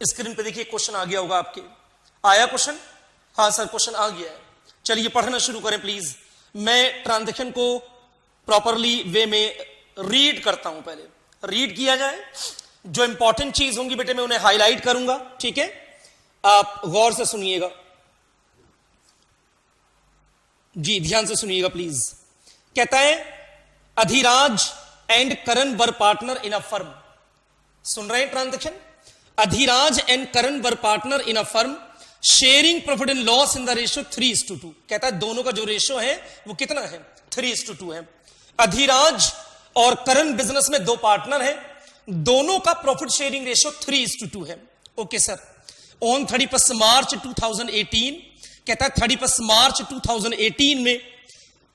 Screen पे देखिए question आ गया होगा आपके, आया क्वेश्चन? हाँ सर क्वेश्चन आ गया है। चलिए पढ़ना शुरू करें प्लीज। मैं ट्रांजैक्शन को प्रॉपरली वे में रीड करता हूं, पहले रीड किया जाए। जो इंपॉर्टेंट चीज होंगी बेटे मैं उन्हें हाईलाइट करूंगा, ठीक है? आप गौर से सुनिएगा जी, ध्यान से सुनिएगा प्लीज। कहता है Adhiraj and Karan were partner in a firm. सुन रहे हैं transaction? Adhiraj and Karan were partner in a firm sharing profit and loss in the ratio 3:2। कहता है दोनों का जो रेशियो है वो कितना है? 3:2 है। अधिराज और करण बिजनेस में दो पार्टनर हैं, दोनों का प्रॉफिट शेयरिंग रेशियो 3:2 है। Okay sir. ऑन 31 मार्च 2018, कहता है 31 मार्च 2018 में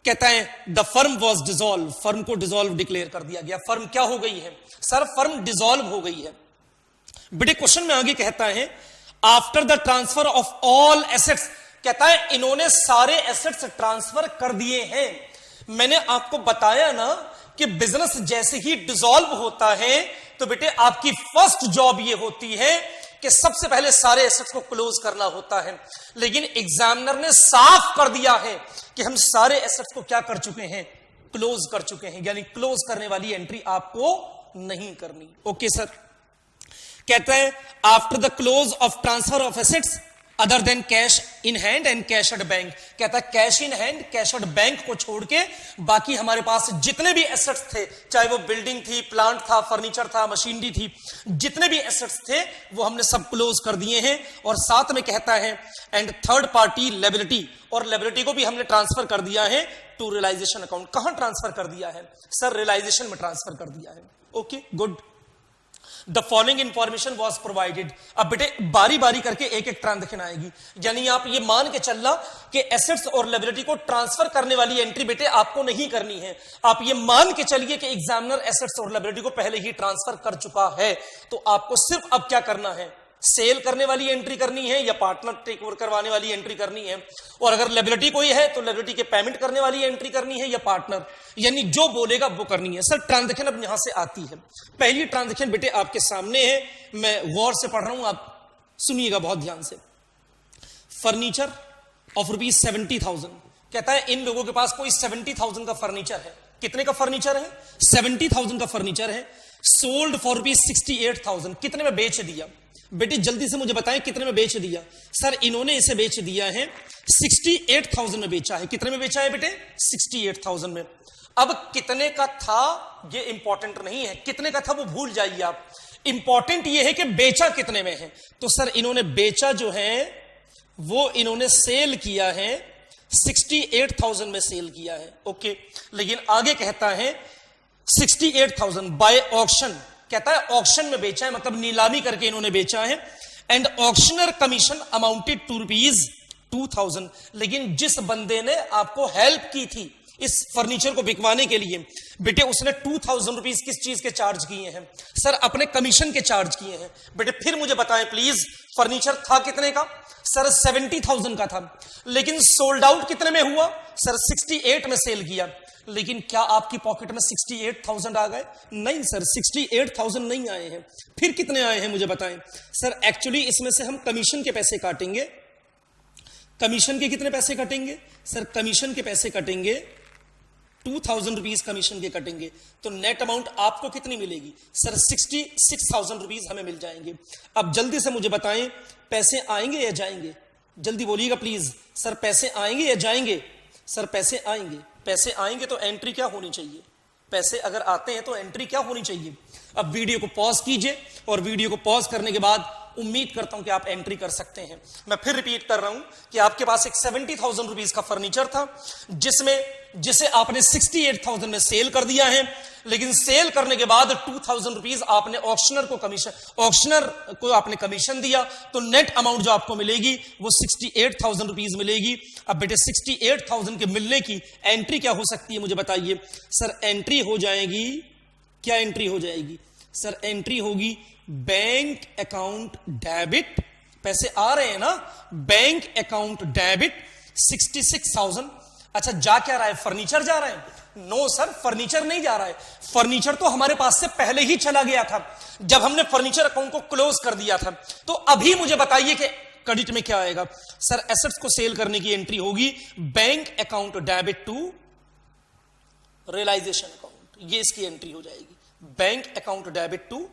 कहता है the firm was dissolve, firm को डिसॉल्व डिक्लेयर कर दिया गया। फर्म क्या हो गई है सर? फर्म डिसॉल्व हो गई है। बेटे क्वेश्चन में आगे कहता है after the transfer of all assets, कहता है इन्होंने सारे एसेट्स ट्रांसफर कर दिए हैं। मैंने आपको बताया ना कि बिजनेस जैसे ही डिसॉल्व होता है तो बेटे आपकी फर्स्ट जॉब ये होती है कि सबसे पहले सारे एसेट्स को क्लोज करना होता है। लेकिन एग्जामिनर ने साफ कर दिया है कि हम सारे एसेट्स को क्या कर चुके हैं? क्लोज कर चुके हैं, यानी क्लोज करने वाली एंट्री आपको नहीं करनी। Okay sir. कहता है after the close of transfer of assets other than cash in hand and cash at bank, कहता है cash in hand cash at bank को छोड़ के बाकी हमारे पास जितने भी एसेट्स थे, चाहे वो बिल्डिंग थी, प्लांट था, फर्नीचर था, मशीनरी थी, जितने भी एसेट्स थे वो हमने सब क्लोज कर दिए हैं। और साथ में कहता है एंड थर्ड पार्टी लायबिलिटी, और लायबिलिटी को भी हमने ट्रांसफर कर दिया है टू रियलाइजेशन अकाउंट। कहां ट्रांसफर कर दिया है सर? रियलाइजेशन में ट्रांसफर कर दिया है। Okay good. The following information was provided. अब बेटे बारी बारी करके एक एक ट्रांजैक्शन आएगी, यानी आप ये मान के चलना कि एसेट्स और लायबिलिटी को ट्रांसफर करने वाली एंट्री बेटे आपको नहीं करनी है। आप ये मान के चलिए कि एग्जामिनर एसेट्स और लायबिलिटी को पहले ही ट्रांसफर कर चुका है, तो आपको सिर्फ अब क्या करना है? सेल करने वाली एंट्री करनी है या पार्टनर टेक ओवर करवाने वाली एंट्री करनी है। और अगर लायबिलिटी कोई है तो लायबिलिटी के पेमेंट करने वाली एंट्री करनी है या पार्टनर, यानी जो बोलेगा वो करनी है। सर ट्रांजैक्शन अब यहां से आती है। पहली ट्रांजैक्शन बेटे आपके सामने है, मैं गौर से पढ़ रहा हूं, आप सुनिएगा बहुत ध्यान से। फर्नीचर ऑफ ₹70,000, कहता है इन लोगों के पास कोई 70,000 का फर्नीचर है। कितने का फर्नीचर है? 70,000 का फर्नीचर है। सोल्ड फॉर ₹68,000, कितने में बेच दिया? बेटी जल्दी से मुझे बताएं कितने में बेच दिया? सर इन्होंने इसे बेच दिया है 68,000 में बेचा है। कितने में बेचा है बेटे? 68,000 में। अब कितने का था ये इंपॉर्टेंट नहीं है, कितने का था वो भूल जाइए आप। इंपॉर्टेंट ये है कि बेचा कितने में है। तो सर इन्होंने बेचा जो है वो इन्होंने सेल किया है 68,000 में सेल किया है। ओके। लेकिन आगे कहता है 68,000 बाय ऑक्शन, कहता है ऑक्शन में बेचा है, मतलब नीलामी करके इन्होंने बेचा है। And auctioneer commission amounted to ₹2,000, लेकिन जिस बंदे ने आपको हेल्प की थी इस फर्नीचर को बिकवाने के लिए बेटे उसने ₹2,000 किस चीज के चार्ज किए हैं? सर अपने कमीशन के चार्ज किए हैं। बेटे फिर मुझे बताएं प्लीज, फर्नीचर था कितने का? सर 70,000 का था, लेकिन सोल्ड आउट कितने में हुआ? सर 68 में सेल किया। लेकिन क्या आपकी पॉकेट में 68,000 आ गए? नहीं सर 68,000 नहीं आए हैं। फिर कितने आए हैं मुझे बताएं। सर एक्चुअली इसमें से हम कमीशन के पैसे काटेंगे। कमीशन के कितने पैसे कटेंगे? सर कमीशन के पैसे कटेंगे ₹2,000 कमीशन के कटेंगे, तो नेट अमाउंट आपको कितनी मिलेगी? सर ₹66,000 हमें मिल जाएंगे। अब जल्दी से मुझे बताएं पैसे आएंगे या जाएंगे? जल्दी बोलिएगा प्लीज। सर पैसे आएंगे या जाएंगे? सर पैसे आएंगे। पैसे आएंगे तो एंट्री क्या होनी चाहिए? पैसे अगर आते हैं तो एंट्री क्या होनी चाहिए? अब वीडियो को पॉज कीजिए और वीडियो को पॉज करने के बाद उम्मीद करता हूं कि आप एंट्री कर सकते हैं। मैं फिर रिपीट कर रहा हूं कि आपके पास एक ₹70,000 का फर्नीचर था जिसे आपने 68,000 में सेल कर दिया है, लेकिन सेल करने के बाद ₹2,000 आपने ऑक्शनर को आपने कमीशन दिया, तो नेट अमाउंट जो आपको मिलेगी वो ₹68,000 मिलेगी। अब बेटे 68,000 के मिलने की एंट्री क्या हो सकती है मुझे बताइए। सर एंट्री हो जाएगी, क्या एंट्री हो जाएगी? सर एंट्री होगी बैंक अकाउंट डेबिट, पैसे आ रहे हैं ना, बैंक अकाउंट डेबिट 66,000 अच्छा जा क्या रहा है, फर्नीचर जा रहा है? नो सर, फर्नीचर नहीं जा रहा है। फर्नीचर तो हमारे पास से पहले ही चला गया था जब हमने फर्नीचर अकाउंट को क्लोज कर दिया था। तो अभी मुझे बताइए कि क्रेडिट में क्या आएगा? सर एसेट्स को सेल करने की एंट्री होगी bank account debit to realisation account, ये इसकी एंट्री हो जाएगी, bank account debit to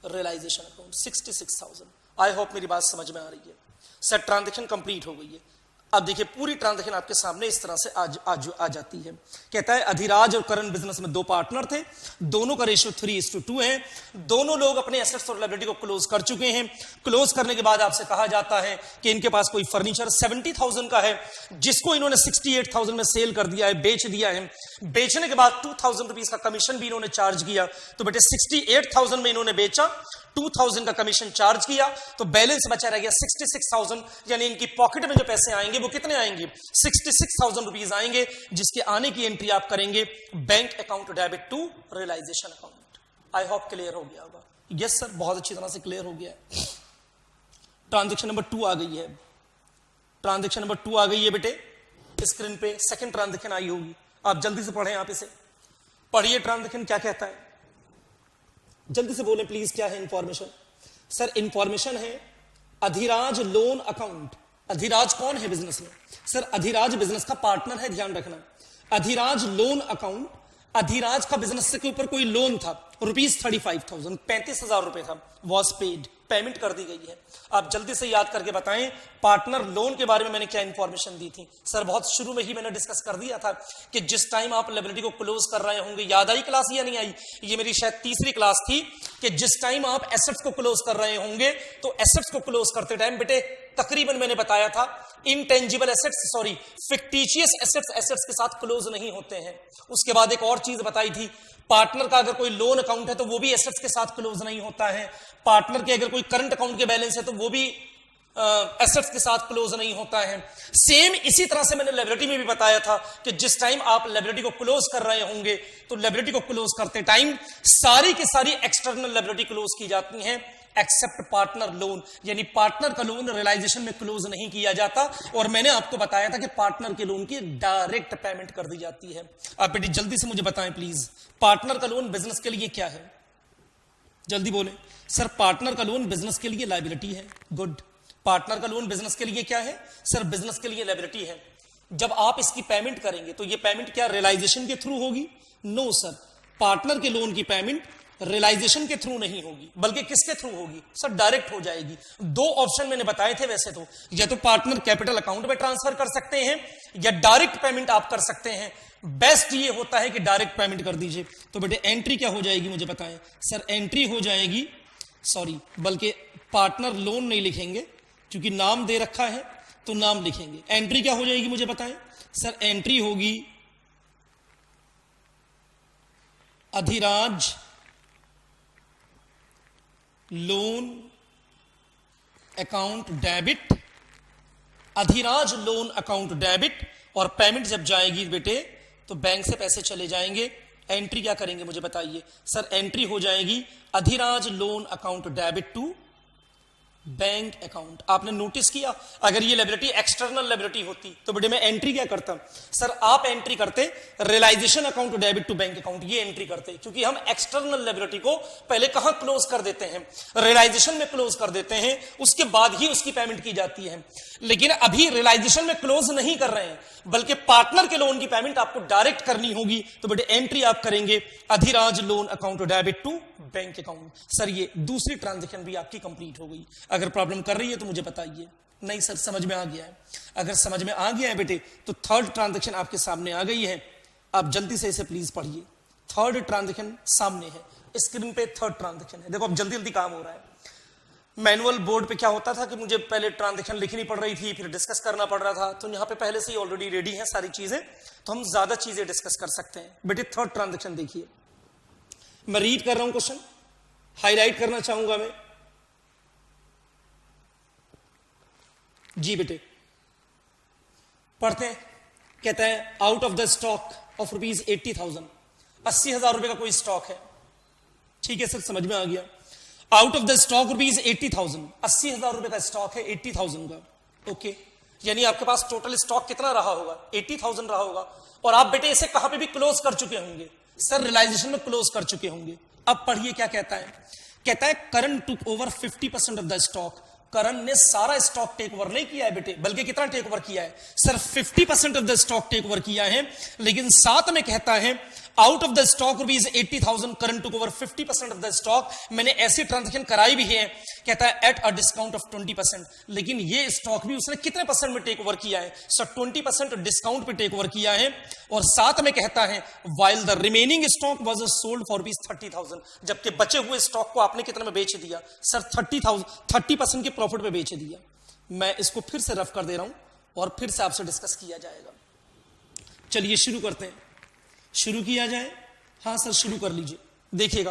realisation account 66,000। I hope मेरी बात समझ में आ रही है। सर ट्रांजेक्शन कंप्लीट हो गई है। अब देखिए पूरी ट्रांजेक्शन आपके सामने इस तरह से आ जाती है। कहता है अधिराज और करण बिजनेस में दो पार्टनर थे, दोनों का रेशियो 3:2 है, दोनों लोग अपने एसेट्स और लायबिलिटी को क्लोज कर चुके हैं। क्लोज करने के बाद आपसे कहा जाता है कि इनके पास कोई फर्नीचर 70,000 का है जिसको इन्होंने 68,000 में सेल कर दिया है, बेच दिया है। बेचने के बाद 2,000 रुपीज का कमीशन भी इन्होंने चार्ज किया। तो बेटे 68,000 में इन्होंने बेचा, 2,000 का कमीशन चार्ज किया, तो बैलेंस बचा रह गया 66,000। यानी इनकी पॉकेट में जो पैसे आएंगे वो कितने आएंगे? 66,000 रुपीज आएंगे, जिसके आने की एंट्री आप करेंगे bank account debit to realisation account. I hope clear हो गया होगा। यस सर, बहुत अच्छी तरह से क्लियर हो गया है। ट्रांजेक्शन नंबर 2 आ गई है। ट्रांजेक्शन नंबर 2 आ गई है बेटे, स्क्रीन पे सेकंड ट्रांजेक्शन आई होगी। आप जल्दी से पढ़ें, आप इसे पढ़िए। ट्रांजेक्शन क्या कहता है, जल्दी से बोलें प्लीज, क्या है इंफॉर्मेशन? सर इंफॉर्मेशन है अधिराज लोन अकाउंट। अधिराज कौन है बिजनेस में? सर अधिराज बिजनेस का पार्टनर है, ध्यान रखना। अधिराज लोन अकाउंट, अधिराज का बिजनेस के ऊपर कोई लोन था ₹35,000, 35,000 रुपए था, वॉज पेड, पेमेंट कर दी गई है। आप जल्दी से याद करके बताएं पार्टनर लोन के बारे में मैंने क्या इंफॉर्मेशन दी थी? सर बहुत शुरू में ही मैंने डिस्कस कर दिया था कि जिस टाइम आप लायबिलिटी को क्लोज कर रहे होंगे, याद आई क्लास या नहीं आई? ये मेरी शायद तीसरी क्लास थी कि जिस टाइम आप एसेट्स को क्लोज कर रहे होंगे तो एसेट्स को क्लोज करते टाइम बेटे तकरीबन मैंने बताया था intangible assets, sorry fictitious assets के साथ क्लोज नहीं होते हैं। उसके बाद एक और चीज बताई थी, पार्टनर का अगर कोई लोन अकाउंट है तो वो भी एसेट्स के साथ क्लोज नहीं होता है। पार्टनर के अगर कोई करंट अकाउंट के बैलेंस है तो वो भी एसेट्स के साथ क्लोज नहीं होता है। सेम इसी तरह से मैंने लायबिलिटी में भी बताया था कि जिस टाइम आप लायबिलिटी को क्लोज कर रहे होंगे तो लायबिलिटी को क्लोज करते टाइम सारी की सारी एक्सटर्नल लायबिलिटी क्लोज की जाती हैं एक्सेप्ट पार्टनर लोन, यानी पार्टनर का लोन रियलाइजेशन में क्लोज नहीं किया जाता। और मैंने आपको बताया था कि पार्टनर के लोन की डायरेक्ट पेमेंट कर दी जाती है। आप बेटी जल्दी से मुझे बताएं प्लीज, पार्टनर का लोन बिजनेस के लिए क्या है? जल्दी बोले। सर पार्टनर का लोन बिजनेस के लिए लायबिलिटी है। गुड। पार्टनर का लोन बिजनेस के लिए क्या है? सर बिजनेस के लिए लायबिलिटी है। जब आप इसकी पेमेंट करेंगे तो ये पेमेंट क्या रियलाइजेशन के थ्रू होगी? नो सर, पार्टनर के लोन की पेमेंट रियलाइजेशन के थ्रू नहीं होगी, बल्कि किसके थ्रू होगी? सर डायरेक्ट हो जाएगी। दो ऑप्शन मैंने बताए थे वैसे तो, या तो पार्टनर कैपिटल अकाउंट में ट्रांसफर कर सकते हैं या डायरेक्ट पेमेंट आप कर सकते हैं। बेस्ट ये होता है कि डायरेक्ट पेमेंट कर दीजिए। तो बेटे एंट्री क्या हो जाएगी मुझे बताएं? सर एंट्री हो जाएगी, सॉरी बल्कि पार्टनर लोन नहीं लिखेंगे क्योंकि नाम दे रखा है तो नाम लिखेंगे। एंट्री क्या हो जाएगी मुझे बताएं? सर एंट्री होगी Adhiraj loan account debit, Adhiraj loan account debit, और पेमेंट जब जाएगी बेटे तो बैंक से पैसे चले जाएंगे। एंट्री क्या करेंगे मुझे बताइए? सर एंट्री हो जाएगी Adhiraj loan account debit to bank account. आपने नोटिस किया अगर ये लायबिलिटी एक्सटर्नल लायबिलिटी होती तो बेटे मैं एंट्री क्या करता? सर आप एंट्री करते realisation account debit to bank account, ये एंट्री करते, क्योंकि हम एक्सटर्नल लायबिलिटी को पहले कहां क्लोज कर देते हैं? रियलाइजेशन में क्लोज कर देते हैं, उसके बाद ही उसकी पेमेंट की जाती है। लेकिन अभी रियलाइजेशन में क्लोज नहीं कर रहे हैं, बल्कि पार्टनर के लोन की पेमेंट आपको डायरेक्ट करनी होगी। तो बेटे एंट्री आप करेंगे Adhiraj loan account debit to bank account. Sir ये दूसरी ट्रांजेक्शन भी आपकी कंप्लीट हो गई। अगर प्रॉब्लम कर रही है तो मुझे बताइए। नहीं सर समझ में आ गया है। अगर समझ में आ गया है बेटे तो थर्ड ट्रांजेक्शन आपके सामने आ गई है। आप जल्दी से इसे प्लीज पढ़िए। थर्ड ट्रांजेक्शन सामने है, स्क्रीन पे थर्ड ट्रांजेक्शन है। देखो अब जल्दी जल्दी काम हो रहा है। मैनुअल बोर्ड पे क्या होता था कि मुझे पहले ट्रांजेक्शन लिखनी पड़ रही थी, फिर डिस्कस करना पड़ रहा था। तो यहाँ पे पहले से ही ऑलरेडी रेडी है सारी चीजें, तो हम ज्यादा चीजें डिस्कस कर सकते हैं। बेटे थर्ड ट्रांजेक्शन देखिए, मैं रीड कर रहा हूं क्वेश्चन, हाईलाइट करना चाहूंगा मैं। जी बेटे पढ़ते हैं। कहता है out of the stock of ₹80,000, 80,000 रुपए का कोई स्टॉक है। ठीक है सर समझ में आ गया। आउट ऑफ द स्टॉक ₹80,000, 80,000 रुपए का स्टॉक है 80,000 का। ओके, यानी आपके पास टोटल स्टॉक कितना रहा होगा, 80,000 रहा होगा, और आप बेटे इसे कहां पे भी क्लोज कर चुके होंगे, सर रियलाइजेशन में क्लोज कर चुके होंगे। अब पढ़िए क्या कहता है, कहता है Karan took over 50% of the stock. Karan ने सारा स्टॉक टेक ओवर नहीं किया है बेटे, बल्कि कितना टेक ओवर किया है, sir 50% of the stock take over किया है। लेकिन साथ में कहता है out of the stock rupees 80,000 Karan took over 50% of the stock. मैंने ऐसी ट्रांजेक्शन कराई भी है, कहता है एट अ डिस्काउंट ऑफ 20%। लेकिन ये स्टॉक भी उसने कितने परसेंट में टेक ओवर किया है, सर 20% डिस्काउंट पे टेक ओवर किया है। और साथ में कहता है while the remaining stock was sold for rupees 30,000, जबकि बचे हुए स्टॉक को आपने कितने में बेच दिया, सर 30% के प्रॉफिट पे बेच दिया। मैं इसको फिर से रफ कर दे रहा हूं और फिर से आपसे डिस्कस किया जाएगा। चलिए शुरू करते हैं, शुरू किया जाए। हाँ सर शुरू कर लीजिए। देखिएगा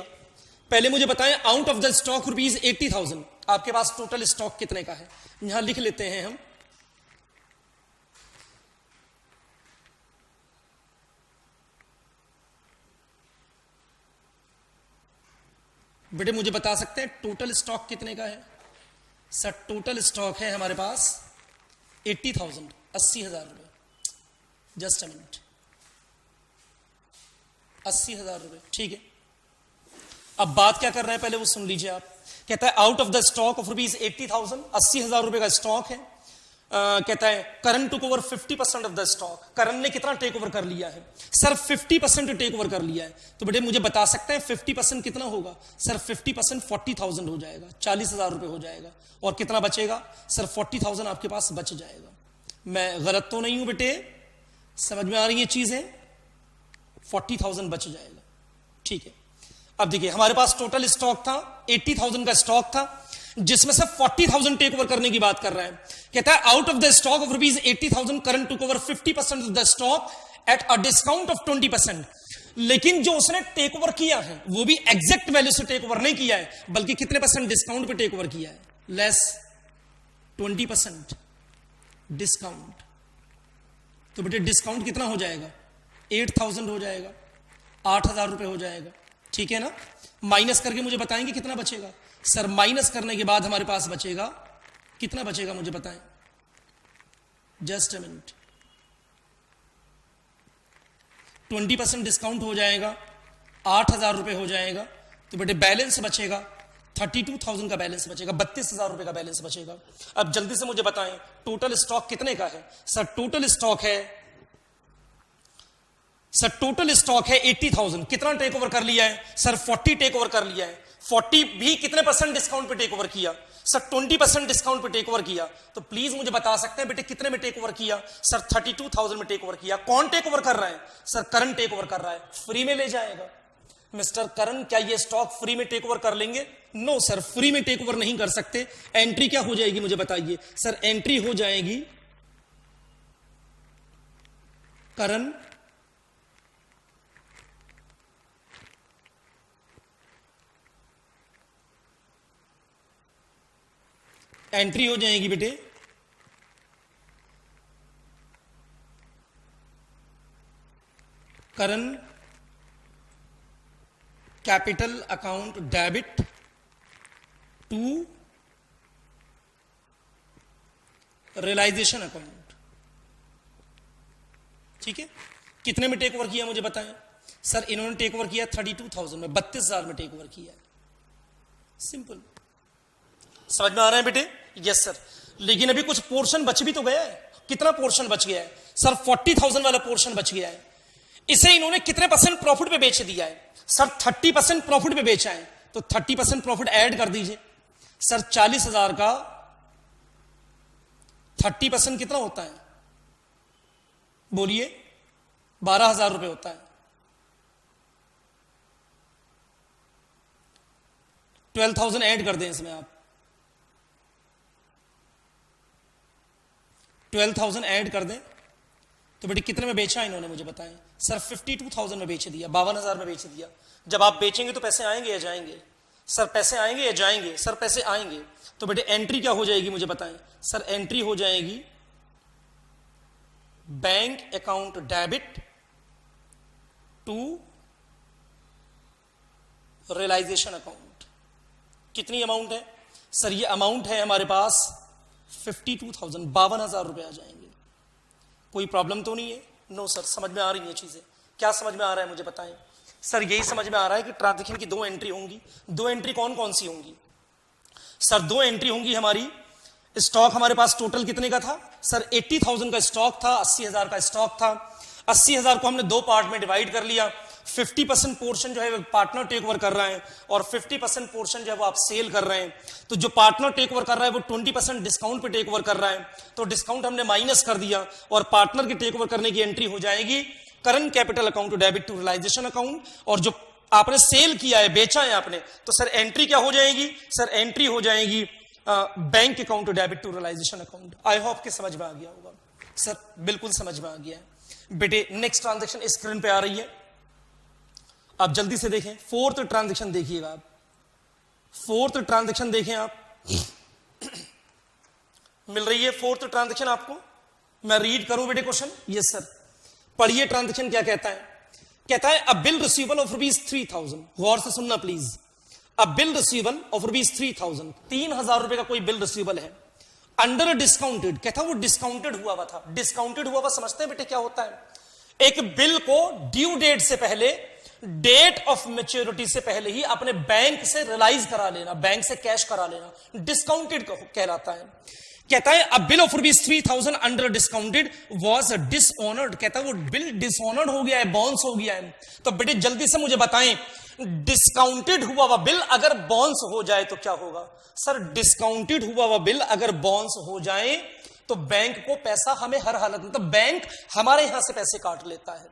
पहले मुझे बताएं out of the stock rupees 80,000 आपके पास टोटल स्टॉक कितने का है, यहां लिख लेते हैं हम। बेटे मुझे बता सकते हैं टोटल स्टॉक कितने का है, सर टोटल स्टॉक है हमारे पास 80,000, 80,000 रुपए। जस्ट अ मिनट, 80,000 रुपए, ठीक है। अब बात क्या कर रहे हैं पहले वो सुन लीजिए आप। कहता है out of the stock of rupees 80,000, 80,000 रुपए का स्टॉक है। कहता है Karan took over 50% of the stock. Karan ने कितना टेक ओवर कर लिया है, सर 50% टेक ओवर कर लिया है। तो बेटे मुझे बता सकते हैं 50% कितना होगा, सर 50% 40,000 हो जाएगा, 40,000 रुपए हो जाएगा। और कितना बचेगा, सर 40,000 आपके पास बच जाएगा। मैं गलत तो नहीं हूं बेटे, समझ में आ रही है चीजें, 40,000 बच जाएगा, ठीक है। अब देखिए हमारे पास टोटल स्टॉक था 80,000 का स्टॉक था, जिसमें से 40,000 टेक ओवर करने की बात कर रहा है। कहता है out of the stock of rupees 80,000 current took over 50% of the stock at a discount of 20%। लेकिन जो उसने टेक ओवर किया है वो भी एग्जैक्ट वैल्यू से टेक ओवर नहीं किया है, बल्कि कितने परसेंट डिस्काउंट पे टेक ओवर किया है, लेस 20% डिस्काउंट। तो बेटे डिस्काउंट कितना हो जाएगा, 8,000 हो जाएगा, 8,000 रुपए हो जाएगा, ठीक है ना। माइनस करके मुझे बताएंगे कितना बचेगा, सर माइनस करने के बाद हमारे पास बचेगा कितना बचेगा, मुझे बताएं, जस्ट अ मिनट। 20% डिस्काउंट हो जाएगा, 8,000 रुपए हो जाएगा। तो बेटे बैलेंस बचेगा 32,000 का बैलेंस बचेगा, 32,000 रुपए का बैलेंस बचेगा। अब जल्दी से मुझे बताएं टोटल स्टॉक कितने का है, सर टोटल स्टॉक है, सर टोटल स्टॉक है 80,000। कितना टेक ओवर कर लिया है, सर 40 टेक ओवर कर लिया है। 40 भी कितने परसेंट डिस्काउंट पे टेक ओवर किया, सर 20% डिस्काउंट पे टेक ओवर किया। तो प्लीज मुझे बता सकते हैं बेटे कितने में टेक ओवर किया, सर 32,000 में टेक ओवर किया। कौन टेक ओवर कर रहा है, सर करण टेक ओवर कर रहा है, फ्री में ले जाएगा। मिस्टर करण क्या ये स्टॉक फ्री में टेक ओवर कर लेंगे, नो सर फ्री में टेक ओवर नहीं कर सकते। एंट्री क्या हो जाएगी मुझे बताइए, सर एंट्री हो जाएगी करण एंट्री हो जाएगी बेटे Karan capital account debit to realisation account, ठीक है। कितने में टेक ओवर किया मुझे बताएं, सर इन्होंने टेक ओवर किया 32,000 में, 32,000 में टेक ओवर किया, सिंपल। समझ में आ रहा है बेटे, यस सर। लेकिन अभी कुछ पोर्शन बच भी तो गया है, कितना पोर्शन बच गया है, सर 40,000 वाला पोर्शन बच गया है। इसे इन्होंने कितने परसेंट प्रॉफिट पे बेच दिया है, सर 30% प्रॉफिट पे बेचा है। तो 30% प्रॉफिट ऐड कर दीजिए, सर 40,000 का 30% कितना होता है, बोलिए 12,000 रुपए होता है। 12,000 ऐड कर दें इसमें आप, 12,000 ऐड कर दें तो बेटे कितने में बेचा इन्होंने मुझे बताएं, सर 52,000 में बेच दिया, 52,000 में बेच दिया। जब आप बेचेंगे तो पैसे आएंगे या जाएंगे, सर पैसे आएंगे या जाएंगे, सर पैसे आएंगे। तो बेटे एंट्री क्या हो जाएगी मुझे बताएं, सर एंट्री हो जाएगी bank account debit to realisation account. कितनी अमाउंट है, सर ये अमाउंट है हमारे पास 52,000, 52,000 रुपए आ जाएंगे। कोई प्रॉब्लम तो नहीं है? नो सर, समझ में आ रही है चीजें। क्या समझ में आ रहा है मुझे बताएं। सर यही समझ में आ रहा है कि ट्रांजैक्शन की 2 एंट्री होंगी। 2 एंट्री कौन कौन सी होंगी? सर 2 एंट्री होंगी हमारी। स्टॉक हमारे पास टोटल कितने का था? सर 80,000 का स्टॉक था, 80,000 का स्टॉक था। 80,000 को हमने 2 पार्ट में डिवाइड कर लिया। 50% पोर्शन जो है वो पार्टनर टेक ओवर कर रहा है और 50% पोर्शन जो है वो आप सेल कर रहे हैं। तो जो पार्टनर टेक ओवर कर रहा है वो 20% डिस्काउंट पे टेक ओवर कर रहा है, तो डिस्काउंट हमने माइनस कर दिया और पार्टनर की टेक ओवर करने की एंट्री हो जाएगी current capital account to debit to realisation account. और जो आपने सेल किया है, बेचा है आपने, तो सर एंट्री क्या हो जाएगी? सर एंट्री हो जाएगी bank account to debit to realisation account. I hope कि समझ में आ गया होगा। सर बिल्कुल समझ में आ गया है बेटे। नेक्स्ट ट्रांजैक्शन स्क्रीन पे आ रही है, आप जल्दी से देखें। 4th ट्रांजैक्शन देखिएगा आप। 4th ट्रांजैक्शन देखें आप। मिल रही है 4th ट्रांजैक्शन आपको? मैं रीड करूं बेटे क्वेश्चन? यस सर, पढ़िए ट्रांजैक्शन क्या कहता है। कहता है अ बिल रिसीवेबल ऑफ ₹3,000। गौर से सुनना please. A bill receivable of ₹3,000, 3,000 रुपए का कोई बिल रिसीवेबल है अंडर डिस्काउंटेड। कहता है वो डिस्काउंटेड हुआ हुआ था। डिस्काउंटेड हुआ हुआ समझते हैं बेटे क्या होता है? एक बिल को ड्यू डेट से पहले, डेट ऑफ मैच्योरिटी से पहले ही अपने बैंक से रियलाइज करा लेना, बैंक से कैश करा लेना, डिस्काउंटेड कहलाता है। कहता है अ bill of ₹3,000 under discounted was dishonoured. कहता है वो बिल डिसऑनर्ड हो गया है, बाउंस हो गया है। तो बेटे जल्दी से मुझे बताएं, डिस्काउंटेड हुआ हुआ बिल अगर बाउंस हो जाए तो क्या होगा? सर डिस्काउंटेड हुआ हुआ बिल अगर बाउंस हो जाए तो बैंक को पैसा हमें हर हालत में, तो बैंक हमारे यहां से पैसे काट लेता है।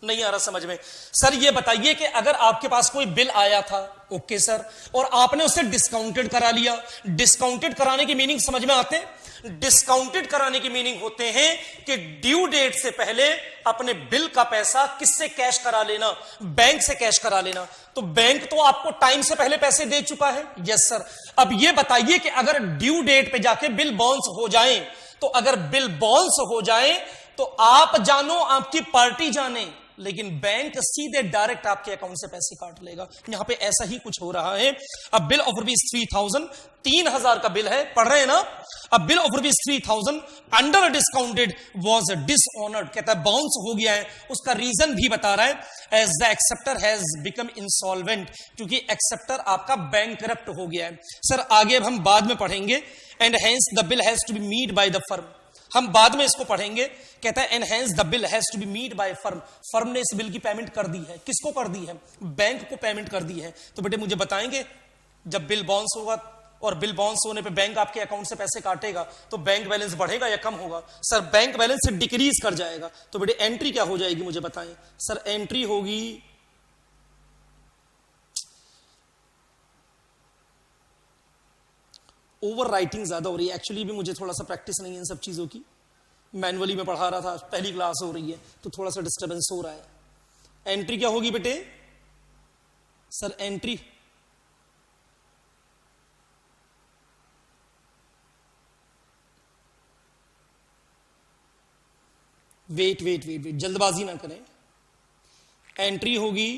नहीं आ रहा समझ में? सर ये बताइए कि अगर आपके पास कोई बिल आया था, ओके सर, और आपने उसे डिस्काउंटेड करा लिया। डिस्काउंटेड कराने की मीनिंग समझ में आते हैं? डिस्काउंटेड कराने की मीनिंग होते हैं कि ड्यू डेट से पहले अपने बिल का पैसा किससे कैश करा लेना? बैंक से कैश करा लेना। तो बैंक तो आपको टाइम से पहले पैसे दे चुका है। Yes sir. अब ये बताइए कि अगर ड्यू डेट पे जाके बिल बाउंस हो जाए, तो अगर बिल बाउंस हो जाए तो आप जानो, आपकी पार्टी जाने, लेकिन बैंक सीधे डायरेक्ट आपके अकाउंट से पैसे काट लेगा। यहां पे ऐसा ही कुछ हो रहा है। अब बिल ऑफ ₹3,000, 3,000 का बिल है, पढ़ रहे हैं ना? अब bill of ₹3,000 under discounted was dishonoured. कहता है बाउंस हो गया है। उसका रीजन भी बता रहा है, as the acceptor has become insolvent, क्योंकि एक्सेप्टर आपका बैंकरप्ट हो गया है। सर आगे अब हम बाद में पढ़ेंगे। And hence the bill has to be meet by the firm, हम बाद में इसको पढ़ेंगे। कहता है and hence the bill has to be meet by firm. Firm ने इस बिल की पेमेंट कर दी है। किसको कर दी है? बैंक को पेमेंट कर दी है। तो बेटे मुझे बताएंगे, जब बिल बाउंस होगा और बिल बाउंस होने पे बैंक आपके अकाउंट से पैसे काटेगा तो बैंक बैलेंस बढ़ेगा या कम होगा? सर बैंक बैलेंस से डिक्रीज कर जाएगा। तो बेटे एंट्री क्या हो जाएगी मुझे बताएं। सर एंट्री होगी ओवर राइटिंग ज्यादा हो रही है। एक्चुअली भी मुझे थोड़ा सा प्रैक्टिस नहीं है इन सब चीजों की। मैनुअली में पढ़ा रहा था, पहली क्लास हो रही है तो थोड़ा सा डिस्टर्बेंस हो रहा है। एंट्री क्या होगी बेटे? सर एंट्री वेट, जल्दबाजी ना करें। एंट्री होगी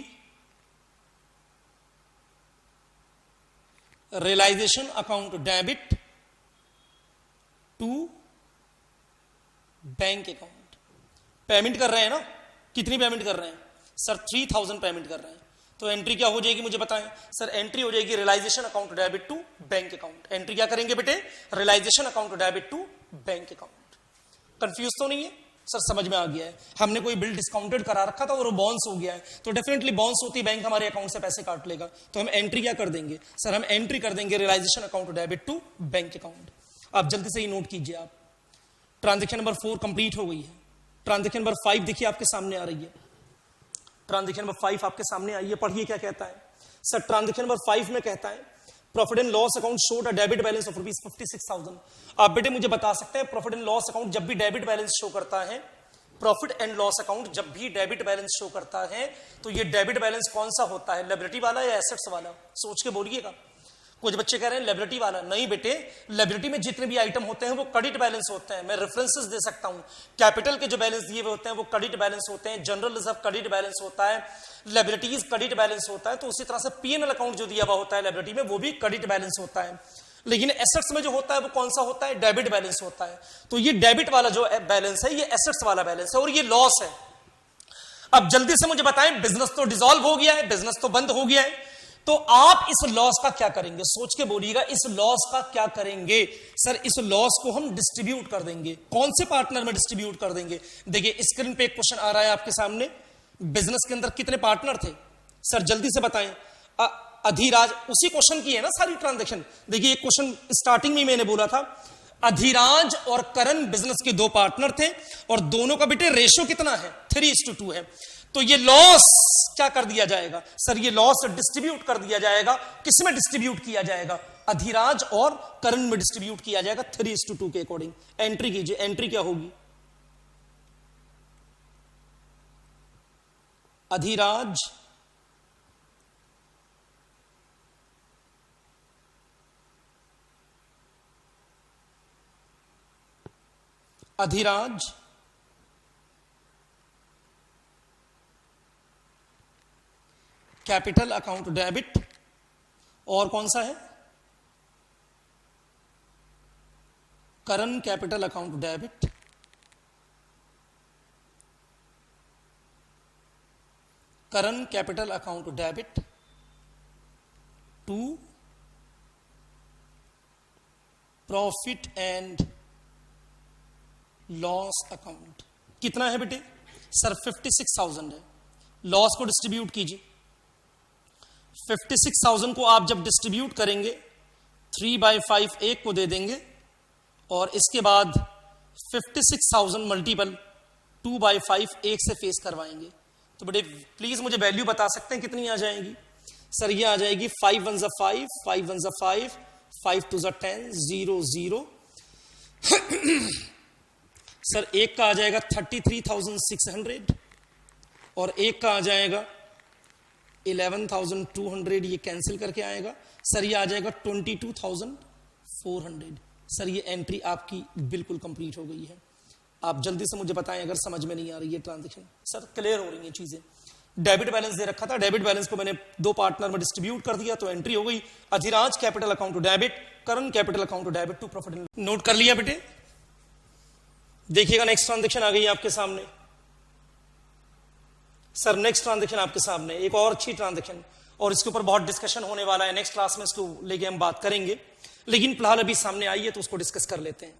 realisation account debit to bank account. Payment कर रहे हैं ना? कितनी पेमेंट कर रहे हैं? सर 3,000 पेमेंट कर रहे हैं। तो एंट्री क्या हो जाएगी मुझे बताएं। सर एंट्री हो जाएगी realisation account debit to bank account. Entry क्या करेंगे बेटे? Realisation account debit to bank account. Confuse तो नहीं है? सर समझ में आ गया है। हमने कोई बिल डिस्काउंटेड करा रखा था और वो बाउंस हो गया है, तो डेफिनेटली बाउंस होती बैंक हमारे अकाउंट से पैसे काट लेगा। तो हम एंट्री क्या कर देंगे? सर हम एंट्री कर देंगे realisation account debit to bank account. आप जल्दी से ही नोट कीजिए। आप ट्रांजेक्शन नंबर 4 कंप्लीट हो गई है। ट्रांजेक्शन नंबर 5 देखिए आपके सामने आ रही है। ट्रांजेक्शन नंबर 5 आपके सामने आई है, पढ़िए क्या कहता है। सर ट्रांजेक्शन नंबर 5 में कहता है profit and loss account showed a debit balance of ₹56,000। आप बेटे मुझे बता सकते हैं प्रॉफिट एंड लॉस अकाउंट जब भी डेबिट बैलेंस शो करता है, प्रॉफिट एंड लॉस अकाउंट जब भी डेबिट बैलेंस शो करता है तो ये डेबिट बैलेंस कौन सा होता है? लायबिलिटी वाला या एसेट्स वाला? सोच के बोलिएगा। कुछ बच्चे कह रहे हैं लायबिलिटी वाला। नहीं बेटे, लायबिलिटी में जितने भी आइटम होते हैं वो क्रेडिट बैलेंस होते हैं। मैं रेफरेंसेस दे सकता हूं। कैपिटल के जो बैलेंस दिए हुए होते हैं वो क्रेडिट बैलेंस होते हैं। जनरल रिजर्व क्रेडिट बैलेंस होता है, लायबिलिटीज क्रेडिट बैलेंस होता है। तो उसी तरह से पीएनएल अकाउंट जो दिया हुआ होता है लायबिलिटी में, वो भी क्रेडिट बैलेंस होता है। लेकिन एसेट्स में जो होता है वो कौन सा होता है, डेबिट बैलेंस होता है। तो ये डेबिट वाला जो बैलेंस है ये एसेट्स वाला बैलेंस है और ये लॉस है। अब जल्दी से मुझे बताएं, बिजनेस तो डिसॉल्व हो गया है, बिजनेस तो बंद हो गया है, तो आप इस लॉस का क्या करेंगे? सोच के बोलिएगा, इस लॉस का क्या करेंगे? सर इस लॉस को हम डिस्ट्रीब्यूट कर देंगे। कौन से पार्टनर में डिस्ट्रीब्यूट कर देंगे? देखिए स्क्रीन पे एक क्वेश्चन आ रहा है आपके सामने, बिजनेस के अंदर कितने पार्टनर थे? सर जल्दी से बताएं। अधिराज, उसी क्वेश्चन की है ना सारी ट्रांजेक्शन। देखिए एक क्वेश्चन स्टार्टिंग में मैंने बोला था, अधिराज और करण बिजनेस के दो पार्टनर थे और दोनों का बेटे रेशो कितना है, 3:2 है। तो ये लॉस क्या कर दिया जाएगा? सर ये लॉस डिस्ट्रीब्यूट कर दिया जाएगा। किसमें डिस्ट्रीब्यूट किया जाएगा? अधिराज और करण में डिस्ट्रीब्यूट किया जाएगा 3:2 के अकॉर्डिंग। एंट्री कीजिए, एंट्री क्या होगी? Adhiraj Adhiraj capital account debit, और कौन सा है? Karan capital account debit, Karan capital account debit to profit and loss account. कितना है बेटे? सर 56,000 है। लॉस को डिस्ट्रीब्यूट कीजिए। 56,000 को आप जब डिस्ट्रीब्यूट करेंगे 3/5 एक को दे देंगे और इसके बाद 56,000 मल्टीपल 2/5 एक से फेस करवाएंगे। तो बेटे प्लीज मुझे वैल्यू बता सकते हैं कितनी आ जाएगी? सर ये आ जाएगी 5 1 5, 5 1 5, 5 2 10, 0 0। सर एक का आ जाएगा 33,600 और एक का आ जाएगा 11,200, ये कैंसिल करके आएगा। सर ये आ जाएगा 22,400। सर ये एंट्री आपकी बिल्कुल कंप्लीट हो गई है। आप जल्दी से मुझे बताएं अगर समझ में नहीं आ रही है ट्रांजैक्शन। सर क्लियर हो रही है चीजें? डेबिट बैलेंस दे रखा था, डेबिट बैलेंस को मैंने दो पार्टनर में डिस्ट्रीब्यूट कर दिया तो एंट्री हो गई Adhiraj capital account to debit, Karan capital account to debit to profit. Note कर लिया बेटे? देखिएगा नेक्स्ट ट्रांजैक्शन आ गई आपके सामने। सर नेक्स्ट ट्रांजैक्शन आपके सामने एक और अच्छी ट्रांजैक्शन, और इसके ऊपर बहुत डिस्कशन होने वाला है। नेक्स्ट क्लास में इसको लेके हम बात करेंगे, लेकिन फिलहाल अभी सामने आई है तो उसको डिस्कस कर लेते हैं।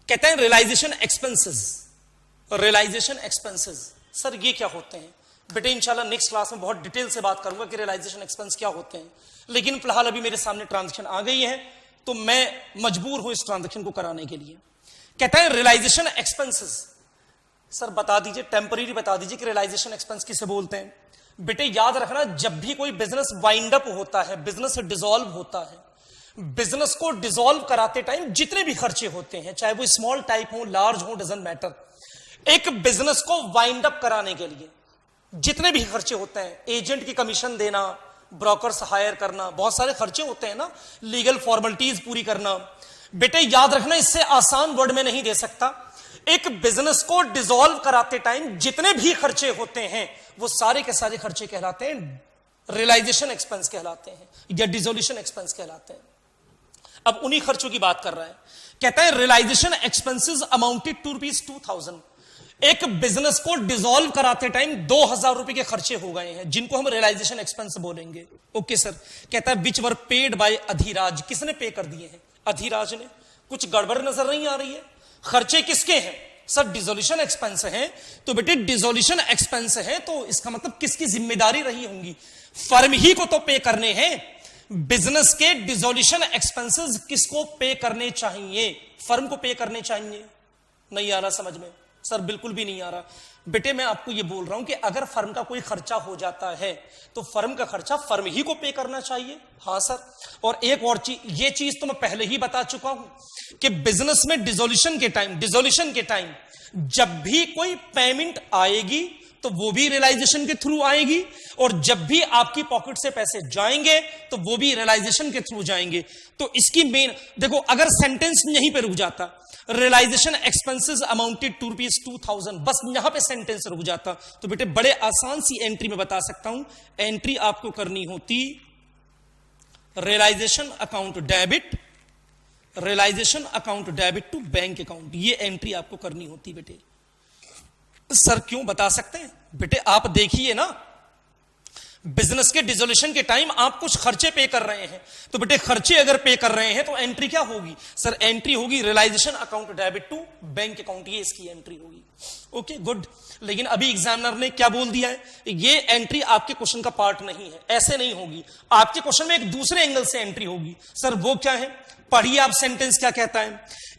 कहते हैं realisation expenses. Realisation expenses sir ये क्या होते हैं? बेटे इंशाल्लाह नेक्स्ट क्लास में बहुत डिटेल से बात करूंगा कि रियलाइजेशन एक्सपेंस क्या होते हैं, लेकिन फिलहाल अभी मेरे सामने ट्रांजैक्शन आ गई है तो मैं मजबूर हूं इस ट्रांजैक्शन को कराने के लिए। कहता है रियलाइजेशन एक्सपेंसेस। सर बता दीजिए, टेम्पररी बता दीजिए कि रियलाइजेशन एक्सपेंस किसे बोलते हैं? बेटे याद रखना, जब भी कोई बिजनेस वाइंड अप होता है, बिजनेस डिसॉल्व होता है, बिजनेस को डिसॉल्व कराते टाइम जितने भी खर्चे होते हैं, चाहे वो स्मॉल टाइप हो लार्ज हो, डजंट मैटर, एक बिजनेस को वाइंड अप कराने के लिए जितने भी खर्चे होते हैं, एजेंट की कमीशन देना, ब्रोकर्स हायर करना, बहुत सारे खर्चे होते हैं ना, लीगल फॉर्मेलिटीज पूरी करना। बेटे याद रखना, इससे आसान वर्ड में नहीं दे सकता। एक बिजनेस को डिसॉल्व कराते टाइम जितने भी खर्चे होते हैं वो सारे के सारे खर्चे कहलाते हैं रियलाइजेशन एक्सपेंस कहलाते हैं या डिसोल्यूशन एक्सपेंस कहलाते हैं। अब उन्हीं खर्चों की बात कर रहा है। कहता है रियलाइजेशन एक्सपेंसेस अमाउंटेड टू ₹2,000। एक बिजनेस को डिसॉल्व कराते टाइम 2,000 रुपए के खर्चे हो गए हैं जिनको हम रियलाइजेशन एक्सपेंस बोलेंगे। Okay sir. कहता है विच वर पेड बाय अधिराज। किसने पे कर दिए हैं? अधिराज ने। कुछ गड़बड़ नजर नहीं आ रही है? खर्चे किसके हैं? सर डिसोल्यूशन एक्सपेंस है। तो बेटे डिसोल्यूशन एक्सपेंस है तो इसका मतलब किसकी जिम्मेदारी रही होंगी? फर्म ही को तो पे करने हैं। बिजनेस के डिसोल्यूशन एक्सपेंसेस किसको पे करने चाहिए? फर्म को पे करने चाहिए। नहीं आ रहा समझ में? सर बिल्कुल भी नहीं आ रहा। बेटे मैं आपको यह बोल रहा हूं कि अगर फर्म का कोई खर्चा हो जाता है तो फर्म का खर्चा फर्म ही को पे करना चाहिए। हां सर। और एक और चीज, ये चीज तो मैं पहले ही बता चुका हूं कि बिजनेस में डिसोल्यूशन के टाइम जब भी कोई पेमेंट आएगी तो वो भी रियलाइजेशन के थ्रू आएगी, और जब भी आपकी पॉकेट से पैसे जाएंगे तो वो भी रियलाइजेशन के थ्रू जाएंगे। तो इसकी मेन देखो, अगर सेंटेंस यहीं पे रुक जाता, रियलाइजेशन एक्सपेंसेस अमाउंटेड टू ₹2,000, बस यहां पे सेंटेंस रुक जाता, तो बेटे बड़े आसान सी एंट्री में बता सकता हूं। एंट्री आपको करनी होती realisation account debit, realisation account debit to bank account, ये एंट्री आपको करनी होती बेटे। सर क्यों, बता सकते हैं बेटे? आप देखिए ना, बिजनेस के डिसोल्यूशन के टाइम आप कुछ खर्चे पे कर रहे हैं, तो बेटे खर्चे अगर पे कर रहे हैं तो एंट्री क्या होगी? सर एंट्री होगी realisation account debit to bank account, ये इसकी एंट्री होगी। Okay good. लेकिन अभी एग्जामिनर ने क्या बोल दिया है, ये एंट्री आपके क्वेश्चन का पार्ट नहीं है, ऐसे नहीं होगी। आपके क्वेश्चन में एक दूसरे एंगल से एंट्री होगी। सर वो क्या है? पढ़िए आप सेंटेंस क्या कहता है।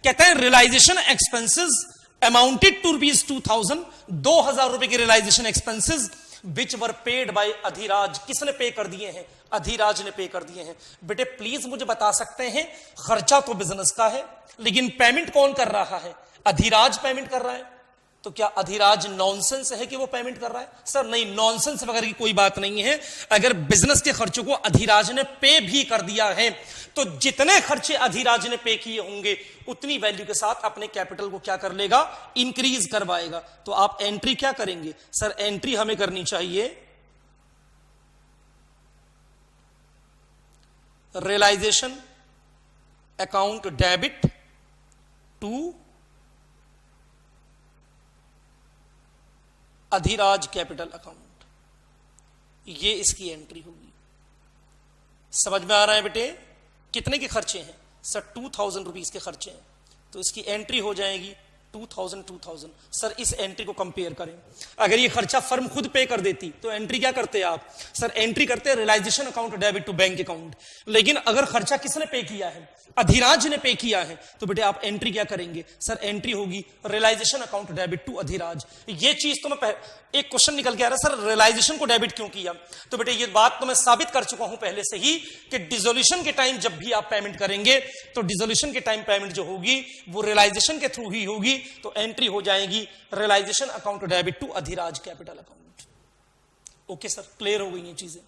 कहता है realisation expenses amounted to rupees 2000, 2000 रुपए के realisation expenses which were paid by Adhiraj, किसने पे कर दिए हैं? अधिराज ने पे कर दिए हैं। बेटे प्लीज मुझे बता सकते हैं, खर्चा तो बिजनेस का है लेकिन पेमेंट कौन कर रहा है? अधिराज पेमेंट कर रहा है। तो क्या अधिराज नॉनसेंस है कि वो पेमेंट कर रहा है? सर नहीं, नॉनसेंस वगैरह की कोई बात नहीं है। अगर बिजनेस के खर्चों को अधिराज ने पे भी कर दिया है तो जितने खर्चे अधिराज ने पे किए होंगे उतनी वैल्यू के साथ अपने कैपिटल को क्या कर लेगा? इंक्रीज करवाएगा। तो आप एंट्री क्या करेंगे? सर एंट्री हमें करनी चाहिए realisation account debit to Adhiraj capital account, ये इसकी एंट्री होगी। समझ में आ रहा है बेटे? कितने के खर्चे हैं? सर 2000 रुपीज के खर्चे हैं, तो इसकी एंट्री हो जाएगी 2000। सर इस एंट्री को कंपेयर करें, अगर ये खर्चा फर्म खुद पे कर देती तो एंट्री क्या करते आप? सर एंट्री करते realisation account debit to bank account. लेकिन अगर खर्चा किसने पे किया है? अधिराज ने पे किया है, तो बेटे आप एंट्री क्या करेंगे? सर एंट्री होगी realisation account debit to Adhiraj. ये चीज तो मैं एक क्वेश्चन निकल के आ रहा है, सर रियलाइजेशन को डेबिट क्यों किया? तो बेटे ये बात तो मैं साबित कर चुका हूं पहले से ही कि डिसोल्यूशन के टाइम जब भी आप पेमेंट करेंगे तो डिसोल्यूशन के टाइम पेमेंट जो होगी वो रियलाइजेशन के थ्रू ही होगी, तो एंट्री हो जाएगी realisation account debit to Adhiraj capital account. Okay sir, clear हो गई ये चीजें।